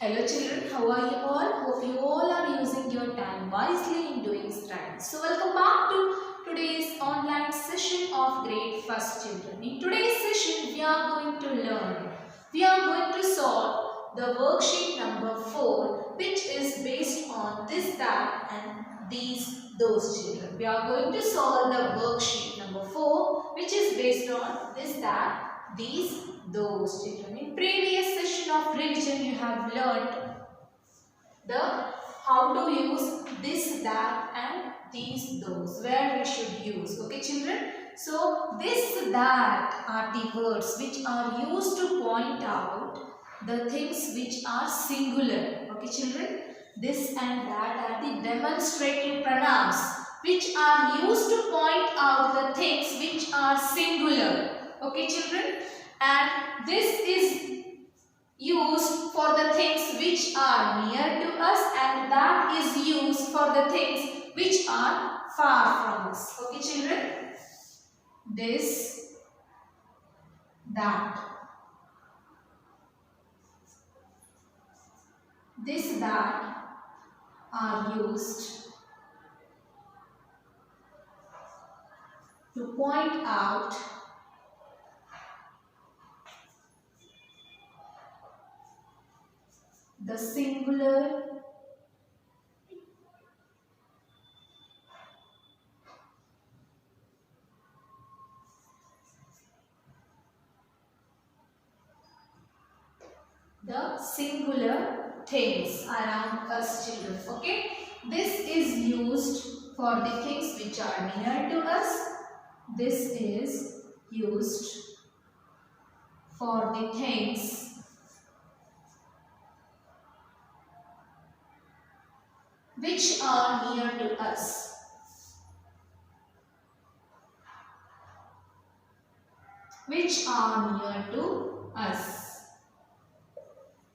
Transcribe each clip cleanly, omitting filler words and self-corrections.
Hello children, how are you all? Hope you all are using your time wisely in doing studies. So welcome back to today's online session of grade 1st children. In today's session we are going to solve the worksheet number 4, which is based on this, that and those children. We are going to solve the worksheet number 4, which is based on this, that, those children. In previous session of revision you have learned the how to use this, that and those, where we should use. Okay children, so this, that are the words which are used to point out the things which are singular. Okay children, this and that are the demonstrative pronouns which are used to point out the things which are singular. Okay children, and this is used for the things which are near to us, and that is used for the things which are far from us. Okay children, this, that, are used to point out the singular things around us children. Okay, this is used for the things which are near to us. This is used for the things which are near to us.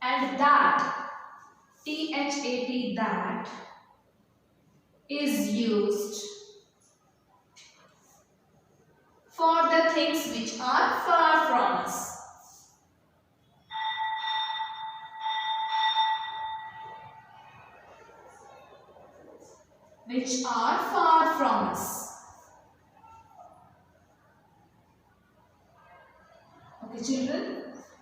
And that, THAT, that is used for the things which are far from us. Okay children,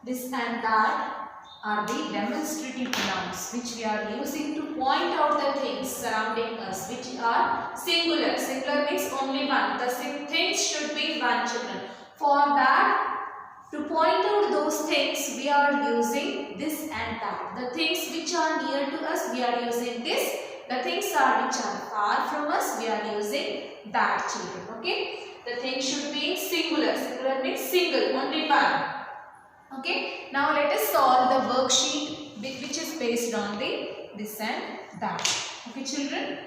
this and that are the demonstrative pronouns which we are using to point out the things surrounding us which are singular. Singular means only one. The things should be one children. For that, to point out those things, we are using this and that. The things which are near to us, we are using this. The things which are far from us, we are using that children. Okay. The thing should be singular. Singular means single, only one. Okay. Now let us solve the worksheet which is based on this and that. Okay children.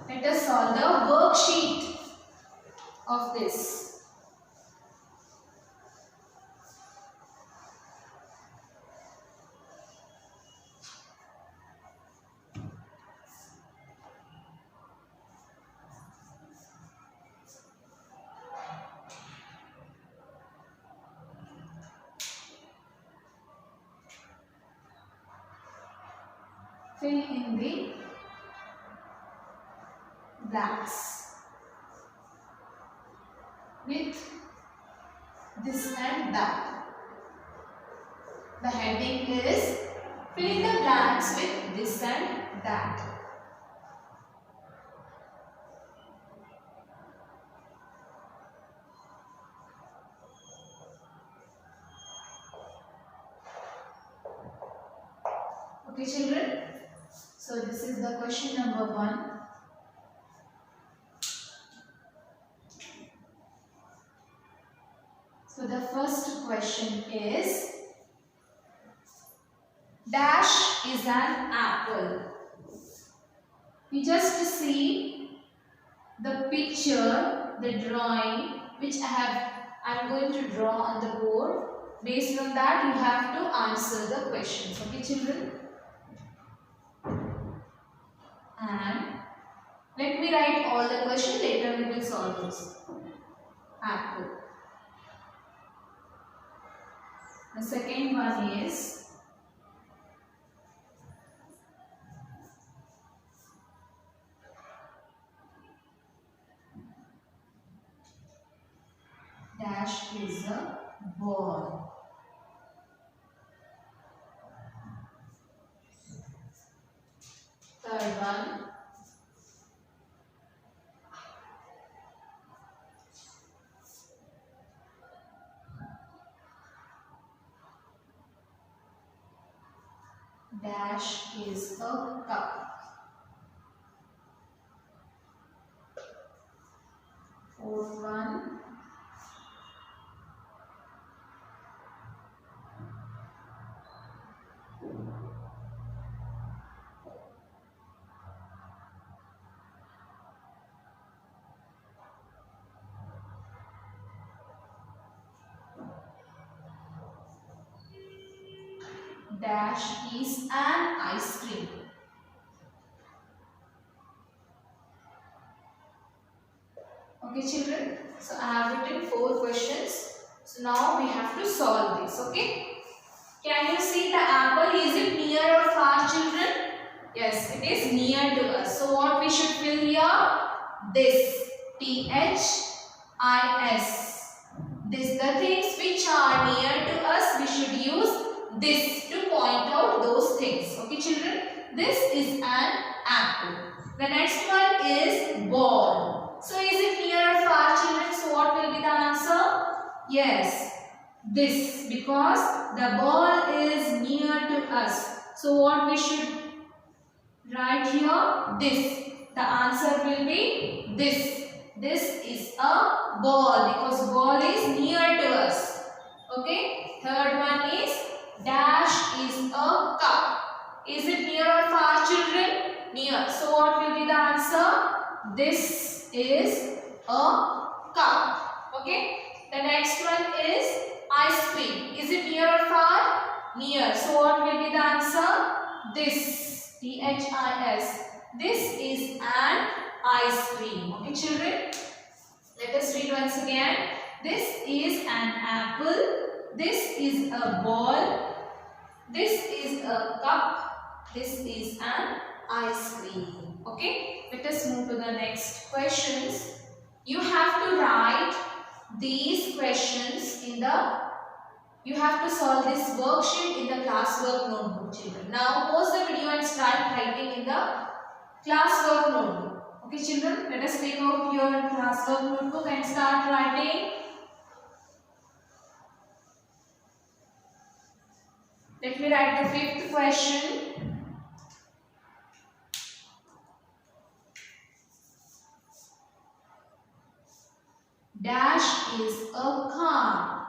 Let us solve the worksheet of this. Fill in the blanks with this and that. The heading is fill in the blanks with this and that. Okay children, so this is the question number 1. So the first question is, dash is an apple. You just see the picture, the drawing which I'm going to draw on the board. Based on that you have to answer the questions. Okay children? And let me write all the questions, later we will solve this. Apple. The second one is Dash is a cup. Fourth one. Dash is an ice cream. Okay children, so I have written 4 questions. So now we have to solve this. Okay. Can you see the apple? Is it near or far children? Yes, it is near to us. So what we should fill here? This. THIS. This, the things which are near to us, we should use this to point out those things. Okay children, this is an apple. The next one is ball. So is it near or far children? So what will be the answer? Yes, this, because the ball is near to us. So what we should write here? This. The answer will be this. This is a ball because ball is near to us. Okay. Third one is dash is a cup. Is it near or far children? Near. So what will be the answer? This is a cup. Okay. The next one is ice cream. Is it near or far? Near. So what will be the answer? This. THIS. This is an ice cream. Okay children. Let us read once again. This is an apple. This is a ball. This is a cup. This is an ice cream. Okay. Let us move to the next questions. You have to write these questions in the, you have to solve this worksheet in the classwork notebook children. Now pause the video and start writing in the classwork notebook. Okay children, let us take out your classwork notebook and start writing. Let me write the 5th question. Dash is a car.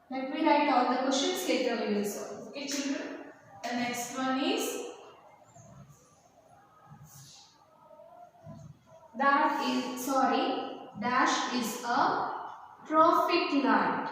Let me write all the questions, later we will solve. Okay children. The next one is, dash is a traffic light.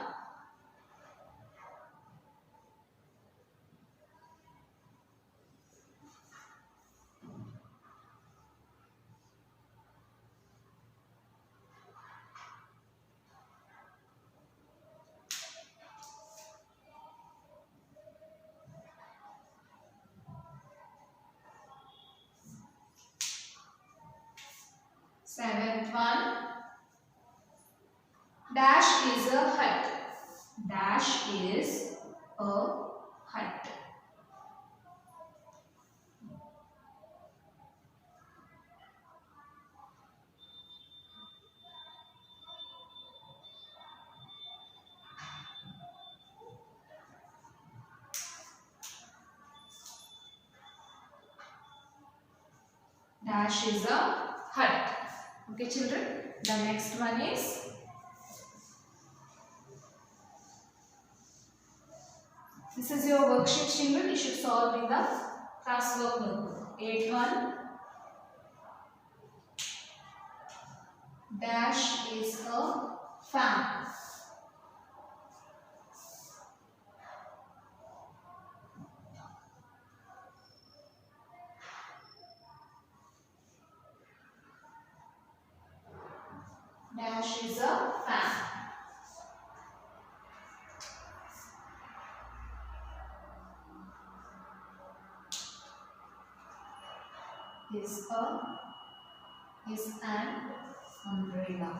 Seventh one, dash is a hut. Dash is a hut. Dash is a hut. Okay children, the next one is, this is your worksheet children, you should solve in the classwork notebook. 8th one, dash is a fan. Dash is a fan. Is an umbrella.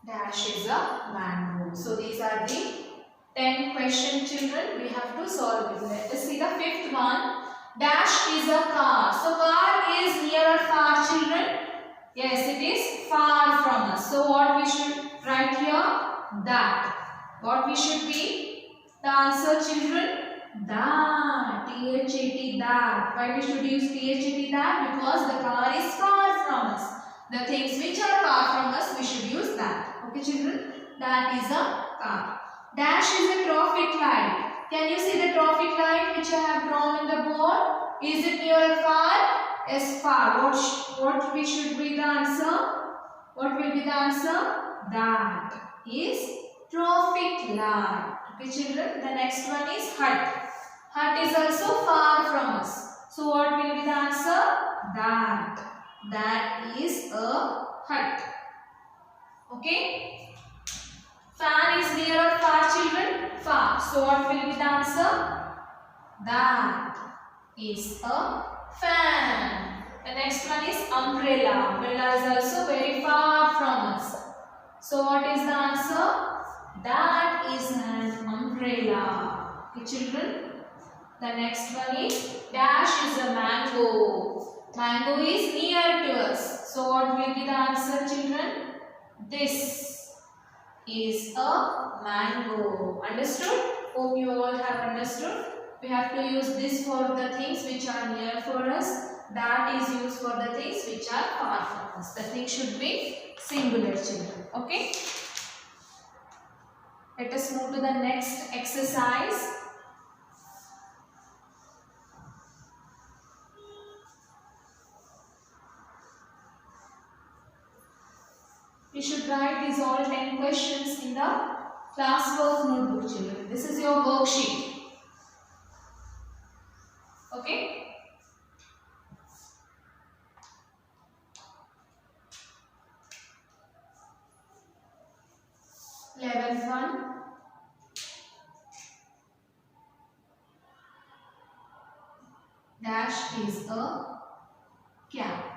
Dash is a mango. So these are the 10 question children. We have to solve it. Let us see the fifth one. Dash is a car. So car is near or far children? Yes, it is far from us. So what we should write here? That. What we should be? The answer children? That. T-H-A-T, that. Why we should use T-H-A-T, that? Because the car is far from us. The things which are far from us, we should use that. Okay children? That is a car. Dash is a traffic light. Can you see the traffic light which I have drawn in the board? Is it near or far? Yes, far. What we should be the answer? What will be the answer? That is traffic light. Okay children? The next one is hut. Hut is also far from us. So what will be the answer? That. That is a hut. Okay? Fan is near or far children? Far. So what will be the answer? That is a fan. The next one is umbrella. Umbrella is also very far from us. So what is the answer? That is an umbrella. Okay children? The next one is dash is a mango. Mango is near to us. So what will be the answer children? This is a mango. Understood? Hope you all have understood. We have to use this for the things which are near for us. That is used for the things which are far from us. The thing should be singular children. Okay? Let us move to the next exercise. You should write these all 10 questions in the classwork notebook children. This is your worksheet. Okay? 11th one. Dash is a cap.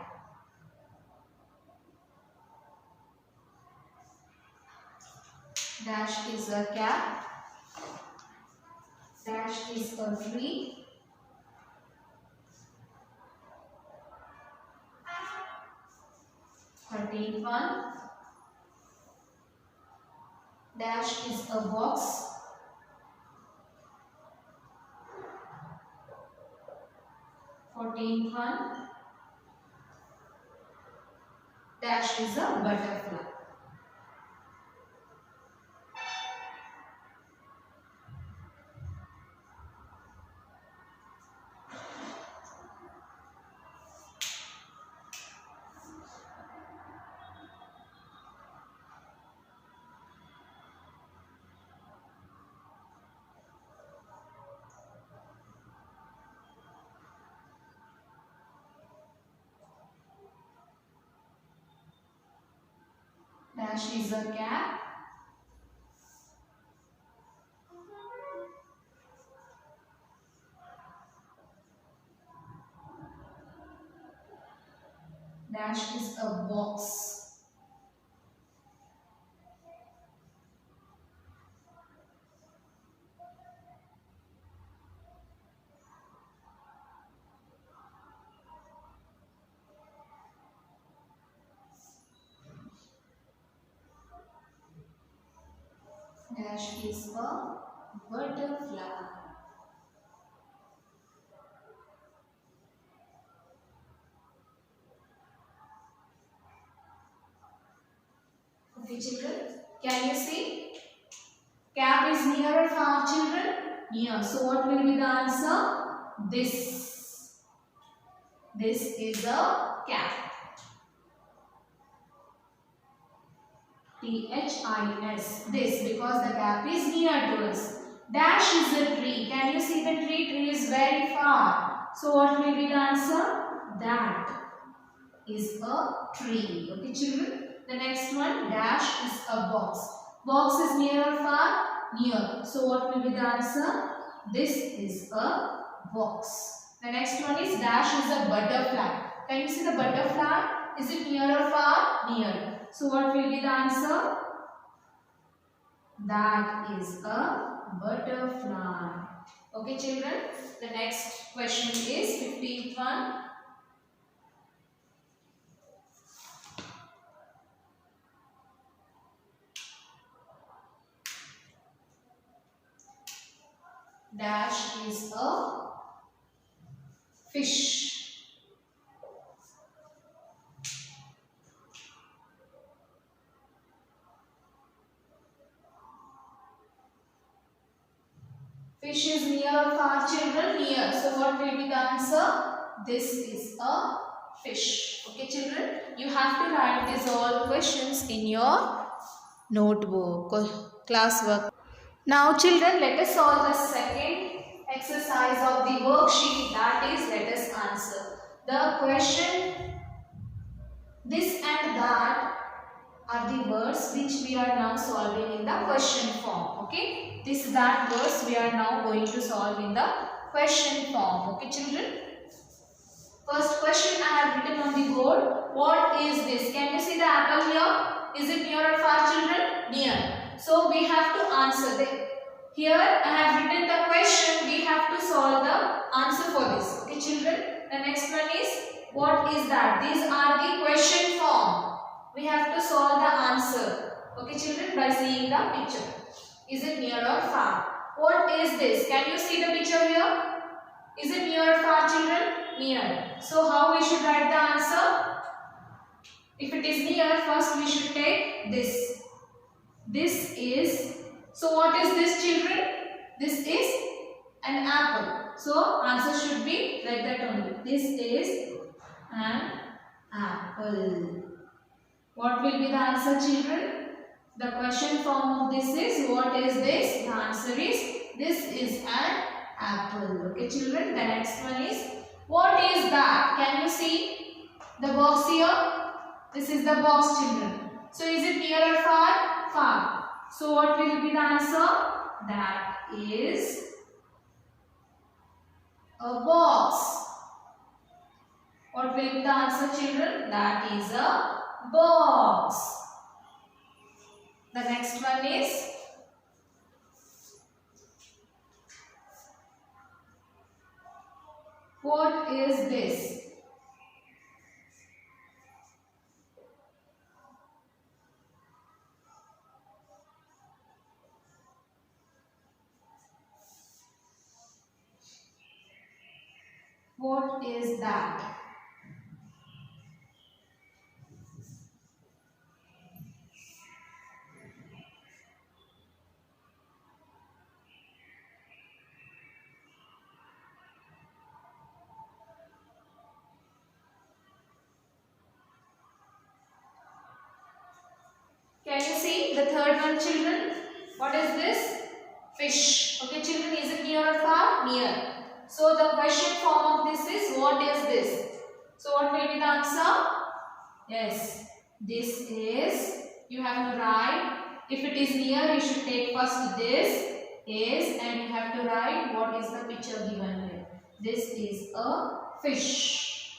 Dash is a cap. Dash is a tree. Thirteenth one. Dash is a box. Fourteenth one. Dash is a butterfly. Dash is a cap. Dash is a box. Dash is a butterfly. Okay children, can you see? Cap is near or far children? Near. So what will be the answer? This. This is a cap. T-H-I-S. This, because the cap is near to us. Dash is a tree. Can you see the tree? Tree is very far. So what will be the answer? That is a tree. Okay children? The next one, dash is a box. Box is near or far? Near. So what will be the answer? This is a box. The next one is dash is a butterfly. Can you see the butterfly? Is it near or far? Near. So what will be the answer? That is a butterfly. Okay, children. The next question is 15th one. Dash is a fish. Fish is near or far, children? Near. So what will be the answer? This is a fish. Okay, children? You have to write these all questions in your notebook or classwork. Now, children, let us solve the second exercise of the worksheet. That is, let us answer the question. This and that are the words which we are now solving in the question form. Okay, this that words we are now going to solve in the question form. Okay, children. First question I have written on the board. What is this? Can you see the apple here? Is it near or far, children? Near. So we have to answer the. Here I have written the question. We have to solve the answer for this. Okay, children. The next one is, what is that? These are the question form. We have to solve the answer. Okay, children, by seeing the picture. Is it near or far? What is this? Can you see the picture here? Is it near or far, children? Near. So how we should write the answer? If it is near, first we should take this. This is. So what is this, children? This is an apple. So answer should be like that only. This is an apple. What will be the answer, children? The question form of this is, what is this? The answer is, this is an apple. Okay, children. The next one is, what is that? Can you see the box here? This is the box, children. So is it near or far? Far. So what will be the answer? That is a box. What will be the answer, children? That is a box. The next one is, what is this? What is that? Can you see the third one, children? What is this? Fish. Okay, children, is it near or far? Near. So the question form of this is, what is this? So what will be the answer? Yes, this is, you have to write, if it is near, you should take first this is, and you have to write what is the picture given here. This is a fish.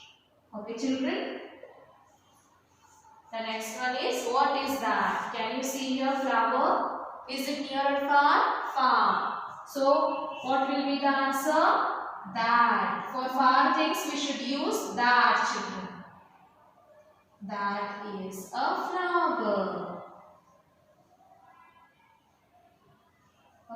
Okay, children? The next one is, what is that? Can you see here flower? Is it near or far? Far. So, what will be the answer? That. For far things, we should use that, children. That is a flower.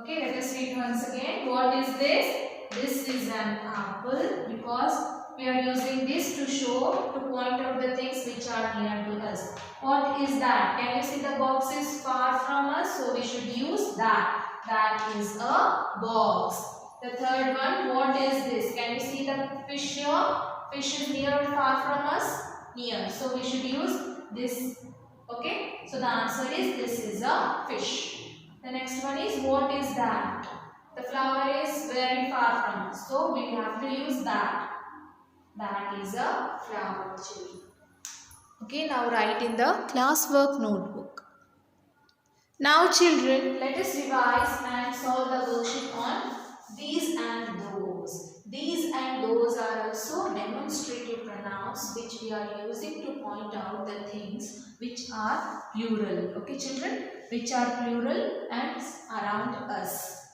Okay, let us read once again. What is this? This is an apple, because we are using this to show, to point out the things which are near to us. What is that? Can you see the box is far from us? So we should use that. That is a box. The third one, what is this? Can you see the fish here? Fish is near or far from us? Near. So we should use this. Okay. So the answer is, this is a fish. The next one is, what is that? The flower is very far from us. So we have to use that. That is a flower, children. Okay, now write in the classwork notebook. Now children, let us revise and solve the worksheet on these and those. These and those are also demonstrative pronouns which we are using to point out the things which are plural. Okay children, which are plural and around us.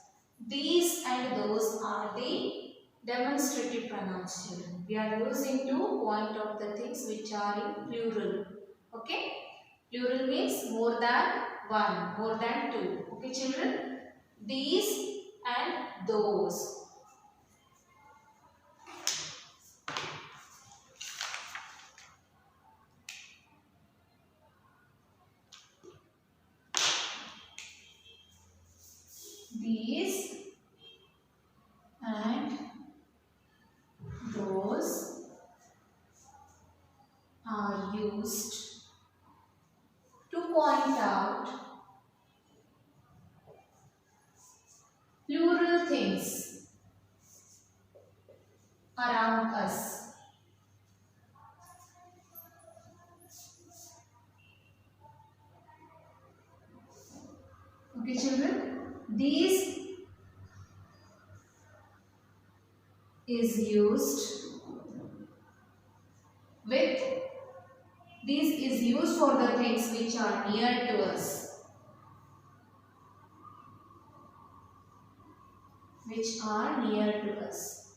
These and those are the demonstrative pronouns children. We are using to point out the things which are in plural. Okay. Plural means more than one, more than two. Okay children. These and those. These and those are used to point out plural things around us. Okay children, these is used with, this is used for the things which are near to us, which are near to us.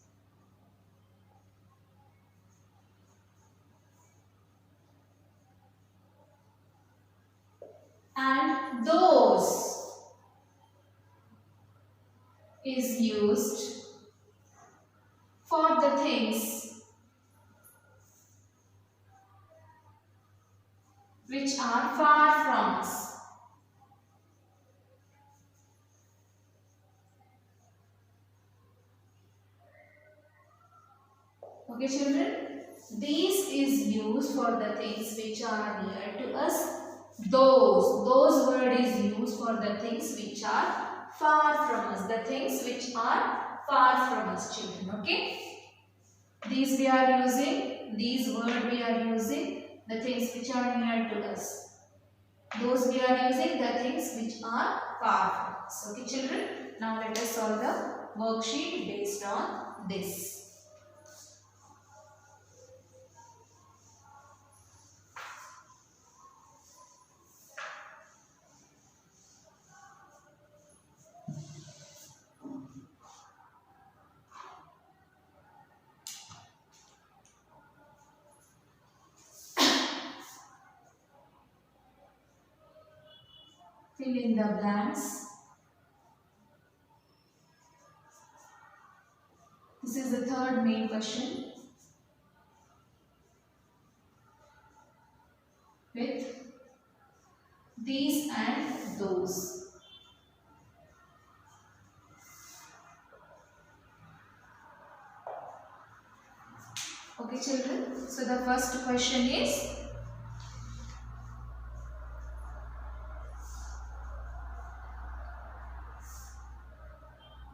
And those is used for the things which are far from us. Okay children, this is used for the things which are near to us. Those word is used for the things which are far from us. The things which are far from us children. Okay. These we are using. These word we are using. The things which are near to us. Those we are using the things which are far from us. Okay children. Now let us solve the worksheet based on this. Fill in the blanks. This is the third main question with these and those. Okay children, so the first question is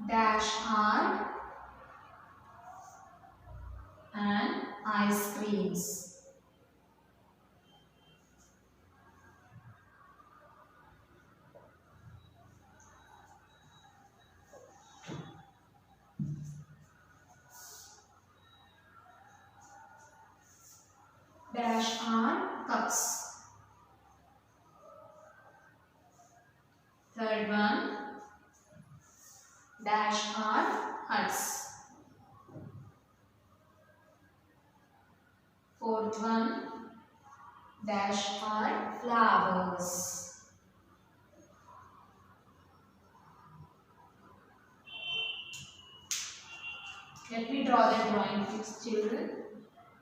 dash are and ice creams. Dash are cups. Third one, dash are huts. Fourth one, dash are flowers. Let me draw the drawing, please, children.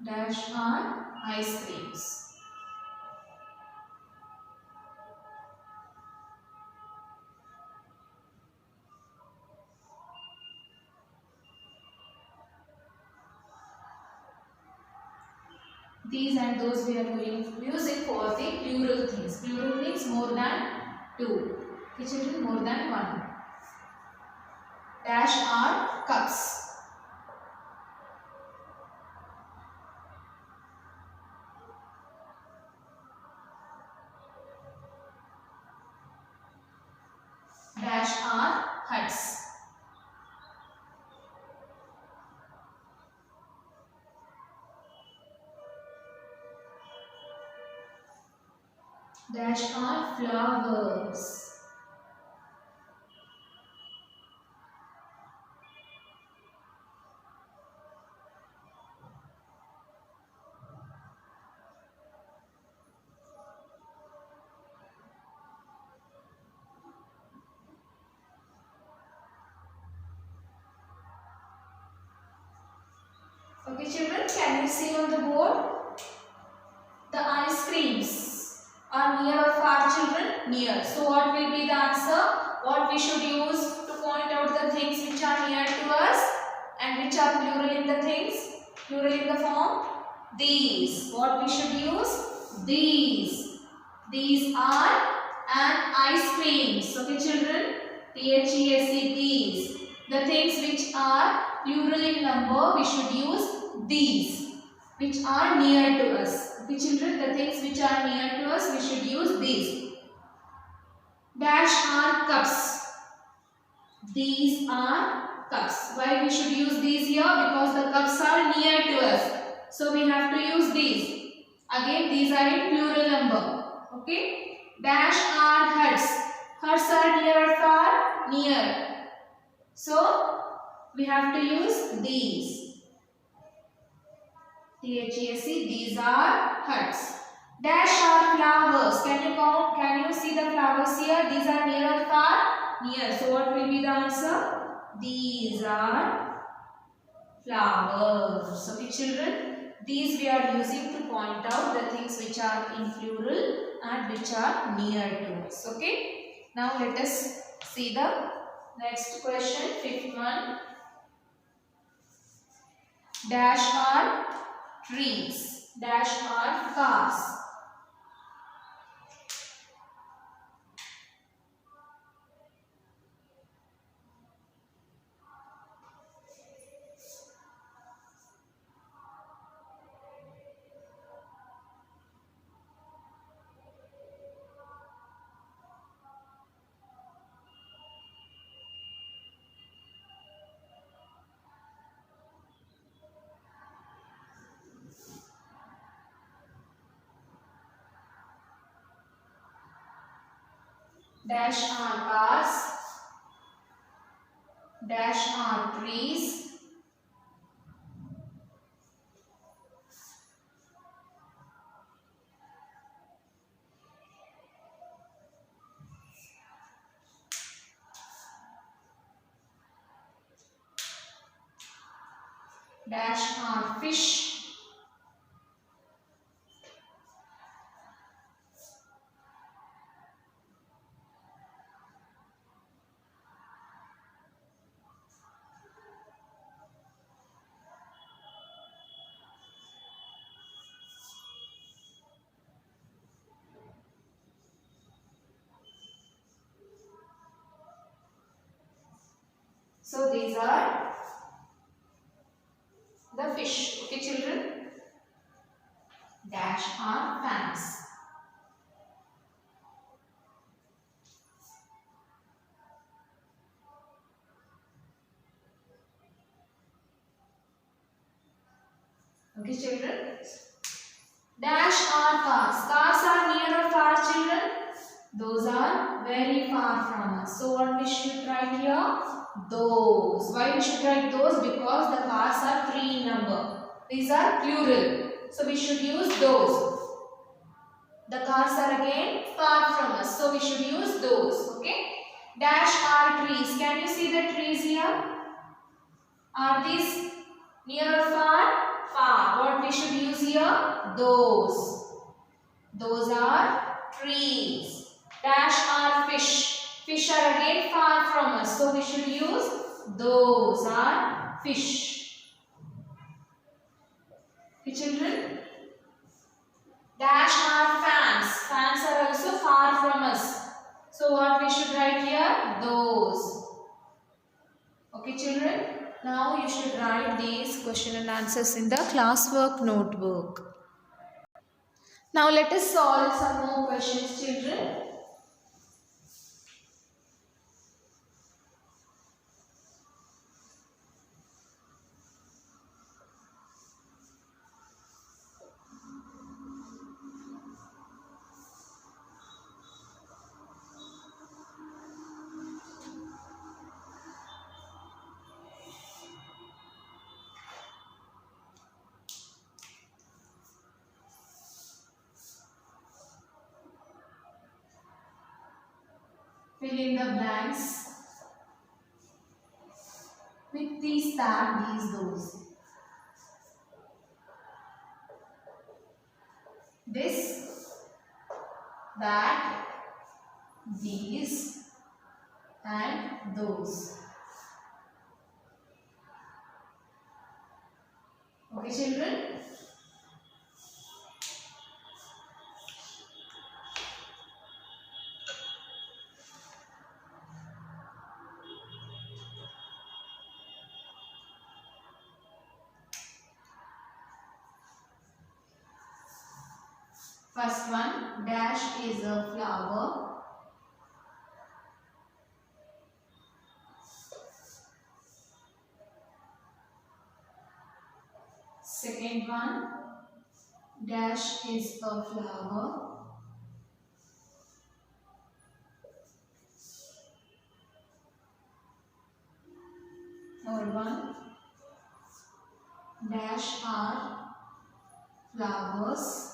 Dash are ice creams. These and those we are using for the plural things. Plural means more than two. Okay, children, more than one. Dash are cups. Dash are huts. Dash are flowers. Okay children, can you see on the board? The ice creams are near or far children? Near. So what will be the answer? What we should use to point out the things which are near to us and which are plural in the things? Plural in the form? These. What we should use? These. These are an ice creams. Okay children? T-H-E-S-E, these. The things which are plural in number, we should use these, which are near to us. Okay children, the things which are near to us, we should use these. Dash are cups. These are cups. Why we should use these here? Because the cups are near to us. So we have to use these. Again, these are in plural number. Okay. Dash are huts. Huts are near or far? Near. So we have to use these. T-H-E-S-E, these are huts. Dash are flowers. Can you count? Can you see the flowers here? These are near or far? Near. So what will be the answer? These are flowers. Okay children, these we are using to point out the things which are in plural and which are near to us. Okay. Now let us see the next question, fifth one. Dash are trees. Dash are cars. Dash are cars. Dash are trees. Dash are fish. So these are the fish. Okay children. Dash are fans. Okay children. Dash are cars. Cars are near or far children? Those are very far from us. So what we should write here? Those. Why we should write those? Because the cars are 3 in number. These are plural. So we should use those. The cars are again far from us. So we should use those. Okay. Dash are trees. Can you see the trees here? Are these near or far? Far. What we should use here? Those. Those are trees. Dash are fish. Fish are again far from us. So we should use those are fish. Okay, children. Dash are fans. Fans are also far from us. So what we should write here? Those. Okay, children. Now you should write these question and answers in the classwork notebook. Now let us solve some more questions, children. Fill in the blanks with these, that, these, those. This, that, these, and those. Okay, children? First one, dash is a flower. Second one, dash is a flower. Third one, dash are flowers.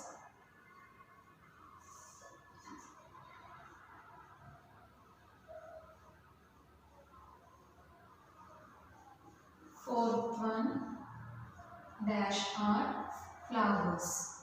Fourth one, dash are flowers.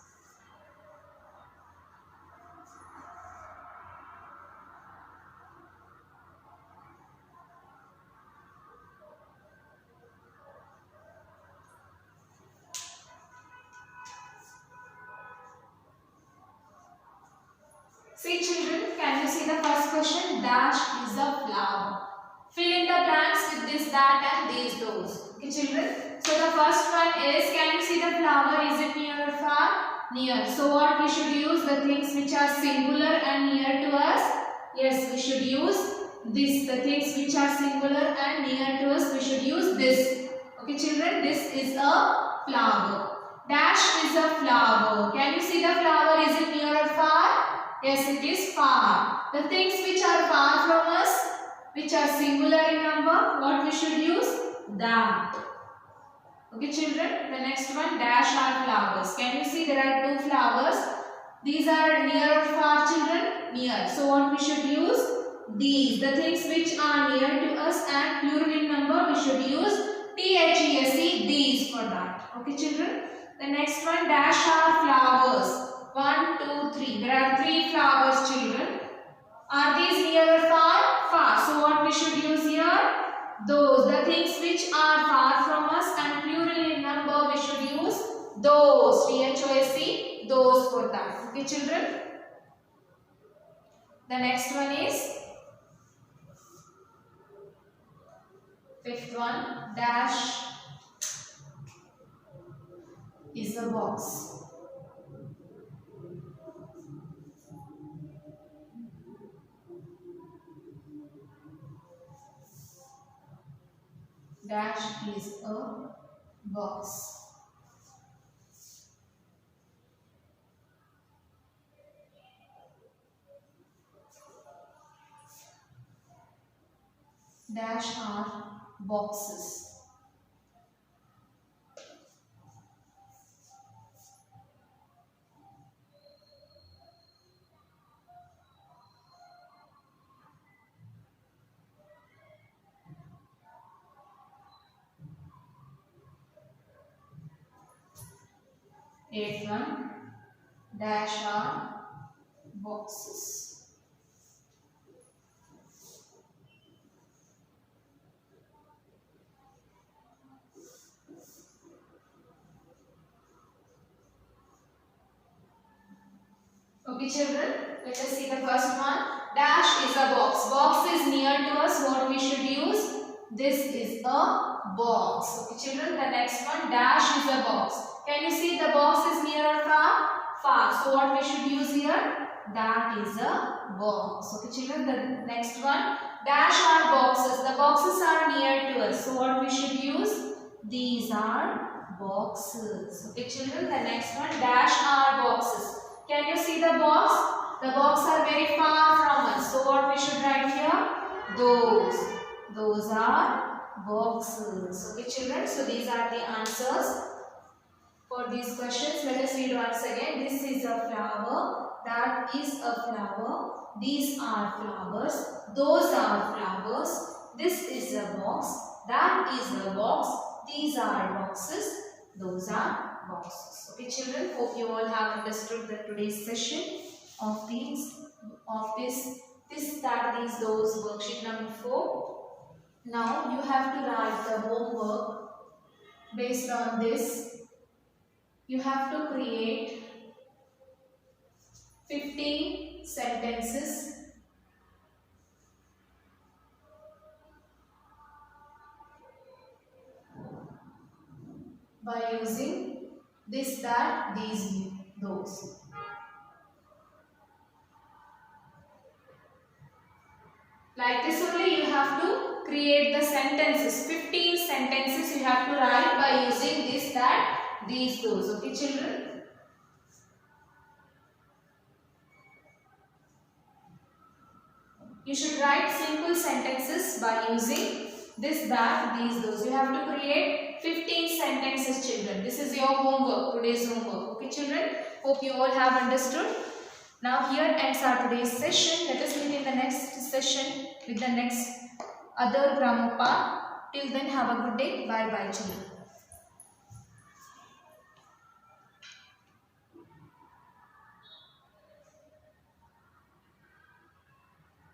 See children, can you see the first question? Dash is a flower. Fill in the blanks with this, that, and these, those. Okay children. So the first one is, can you see the flower? Is it near or far? Near. So what we should use? The things which are singular and near to us. Yes, we should use this. The things which are singular and near to us, we should use this. Okay children, this is a flower. Dash is a flower. Can you see the flower? Is it near or far? Yes, it is far. The things which are far from us, which are singular in number, what we should use? That. Okay children, the next one, dash are flowers. Can you see there are two flowers? These are near or far children? Near. So what we should use? These. The things which are near to us and plural in number, we should use THESE, these for that. Okay children. The next one, dash are flowers. 1, 2, 3. There are 3 flowers children. Are these near or far? Far. So what we should use here? Those. The things which are far from us and plural in number, we should use those. THOSE, those for that. Okay children. The next one is fifth one. Dash is a box. Dash is a box. Dash are boxes. Eighth one, dash are boxes. Okay children, let us see the first one. Dash is a box. Box is near to us. What we should use? This is a box. Okay children, the next one, dash is a box. Can you see the box is near or far? Far. So what we should use here? That is a box. Okay children, the next one, dash are boxes. The boxes are near to us. So what we should use? These are boxes. Okay children, the next one, dash are boxes. Can you see the box? The box are very far from us. So what we should write here? Those. Those are boxes. Okay children, so these are the answers for these questions. Let us read once again. This is a flower. That is a flower. These are flowers. Those are flowers. This is a box. That is a box. These are boxes. Those are boxes. Okay, children. Hope you all have understood the today's session of this, that, these, those, worksheet number 4. Now you have to write the homework based on this. You have to create 15 sentences by using this, that, these, those. Like this only you have to create the sentences. 15 sentences you have to write by using this, that, these, those. Okay, children? You should write simple sentences by using this, that, these, those. You have to create 15 sentences, children. This is your homework, today's homework. Okay, children? Hope you all have understood. Now here ends our today's session. Let us meet in the next session with the next other grammar part. Till then, have a good day. Bye bye, children.